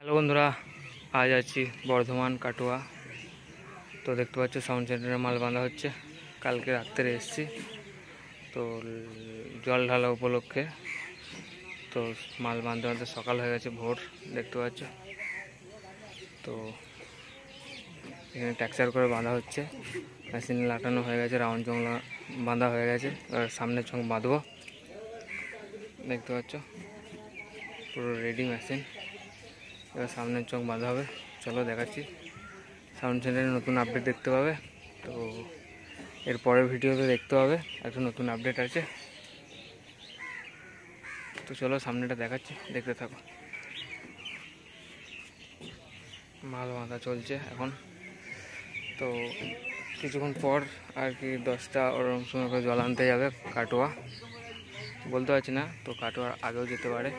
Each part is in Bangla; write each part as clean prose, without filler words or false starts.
হ্যালো বন্ধুরা, আজ আছি বর্ধমান কাটোয়া। তো দেখতে পাচ্ছ সাউন্ড সেন্টারে মাল বাঁধা হচ্ছে। কালকে রাত্রে এসেছি তো জল ঢালা উপলক্ষে। তো মাল বাঁধতে বাঁধতে সকাল হয়ে গেছে, ভোর দেখতে পাচ্ছ। তো এখানে ট্যাক্সার করে বাঁধা হচ্ছে, মেশিন লাগানো হয়ে গেছে, রাউন্ড চং বাঁধা হয়ে গেছে। এবার সামনের চং বাঁধবো, দেখতে পাচ্ছ পুরো রেডি মেশিন। এবার সামনের চোখ বাঁধা হবে, চলো দেখাচ্ছি। সাউন্ড সেন্টারে নতুন আপডেট দেখতে পাবে। তো এর পরের ভিডিওতে দেখতে হবে, একটা নতুন আপডেট আছে। তো চলো সামনেটা দেখাচ্ছি, দেখতে থাকো। মাল বাঁধা চলছে এখন। তো কিছুক্ষণ পর আর কি 10টা ওরকম সময় করে জল আনতে যাবে কাটোয়া, বলতে পারছি না, তো কাটোয়ার আগেও যেতে পারে।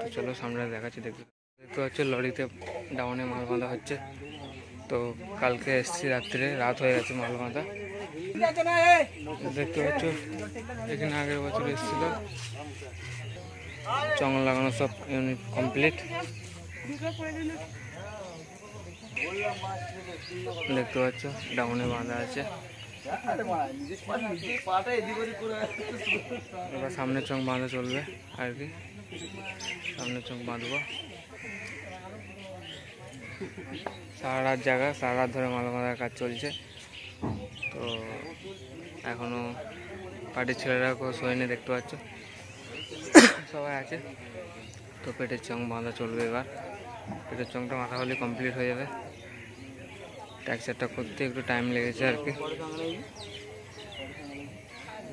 তো চলো সামনে দেখাচ্ছি, দেখতে পাচ্ছ লরিতে ডাউনে মাল বাঁধা হচ্ছে। তো কালকে এসেছি রাত্রে, রাত হয়ে গেছে মাল বাঁধা। দেখতে পাচ্ছ এখানে আগের বছর এসেছিল, চং লাগানো সব ইউনিট কমপ্লিট। দেখতে পাচ্ছ ডাউনে বাঁধা আছে। এবার সামনের চং বাঁধা চলবে আর কি, সামনের চং বাঁধবো। সারা রাত জায়গা, সারা রাত ধরে মাল বাঁধার কাজ চলছে। তো এখনো পার্টির ছেলেরা কেউ শোয়নি, দেখতে পাচ্ছ সবাই আছে। তো পেটের চং বাঁধা চলবে। এবার পেটের চংটা মাথা হলে কমপ্লিট হয়ে যাবে। ট্যাক্সারটা করতে একটু টাইম লেগেছে আর কি,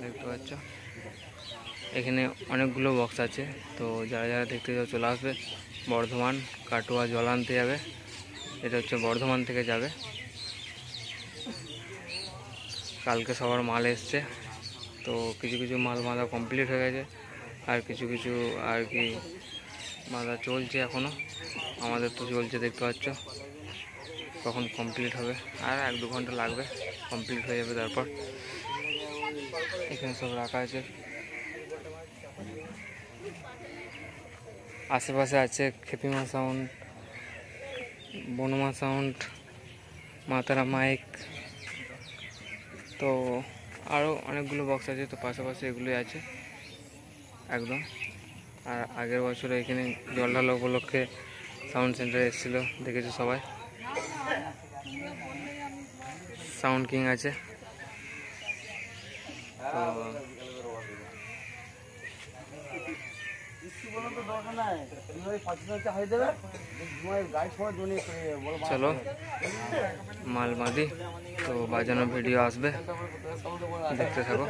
দেখতে পাচ্ছ। এখানে অনেকগুলো বক্স আছে, তো যারা যারা দেখতে যাও চলে আসবে। বর্ধমান কাটোয়া জল আনতে যাবে, এটা হচ্ছে বর্ধমান থেকে যাবে। কালকে সবার মাল এসছে, তো কিছু কিছু মাল বাঁধা কমপ্লিট হয়ে গেছে, আর কিছু কিছু আর কি বাঁধা চলছে এখনও। আমাদের তো চলছে, দেখতে পাচ্ছ। কখন কমপ্লিট হবে, আর 1-2 ঘন্টা লাগবে, কমপ্লিট হয়ে যাবে। তারপর এখানে সব রাখা আছে, আশেপাশে আছে খেপিমা সাউন্ড, বনমা সাউন্ড, মাতারা মাইক, তো আরও অনেকগুলো বক্স আছে। তো পাশাপাশি এগুলোই আছে একদম। আর আগের বছরে এখানে জল ঢালা উপলক্ষে সাউন্ড সেন্টারে এসেছিলো, দেখেছো সবাই। সাউন্ড কিং আছে। তো চলো মাল বাঁধি, তো বাজানো ভিডিও আসবে, দেখতে থাকো।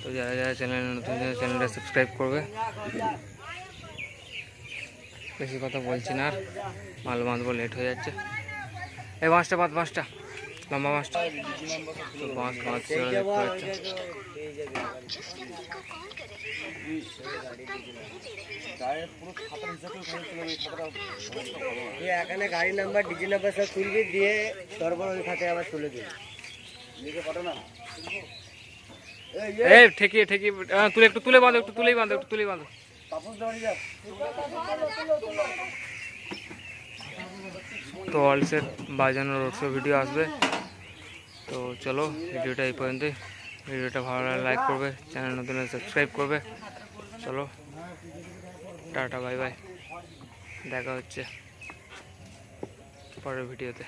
তো যারা যারা চ্যানেল নতুন চ্যানেলটা সাবস্ক্রাইব করবে। বেশি কথা বলছি না, আর মাল বাঁধবো, লেট হয়ে যাচ্ছে। এই বাঁশটা বাঁধ, বাঁশটা লম্বা বাঁশটা। তো বাঁশ বাঁধছে, দেখতে পাচ্ছ। এখানে গাড়ি নাম্বার ডিজি নাম্বার সব তুলবি, দিয়ে তারপর ওই খাতে আবার তুলে দিবি। এই ঠেকিয়ে ঠেকিয়ে তুলে, একটু তুলে বাঁধো, একটু তুলেই বাঁধো, একটু তুলেই বাঁধো। তো অলসেট বাজানোর রোড শো ভিডিও আসবে। তো চলো ভিডিওটা এই পর্যন্তই। ভিডিওটা ভালো লাগলে লাইক করবে, চ্যানেল নতুন হলে সাবস্ক্রাইব করবে। চলো টাটা, বাই বাই, দেখা হচ্ছে পরের ভিডিওতে।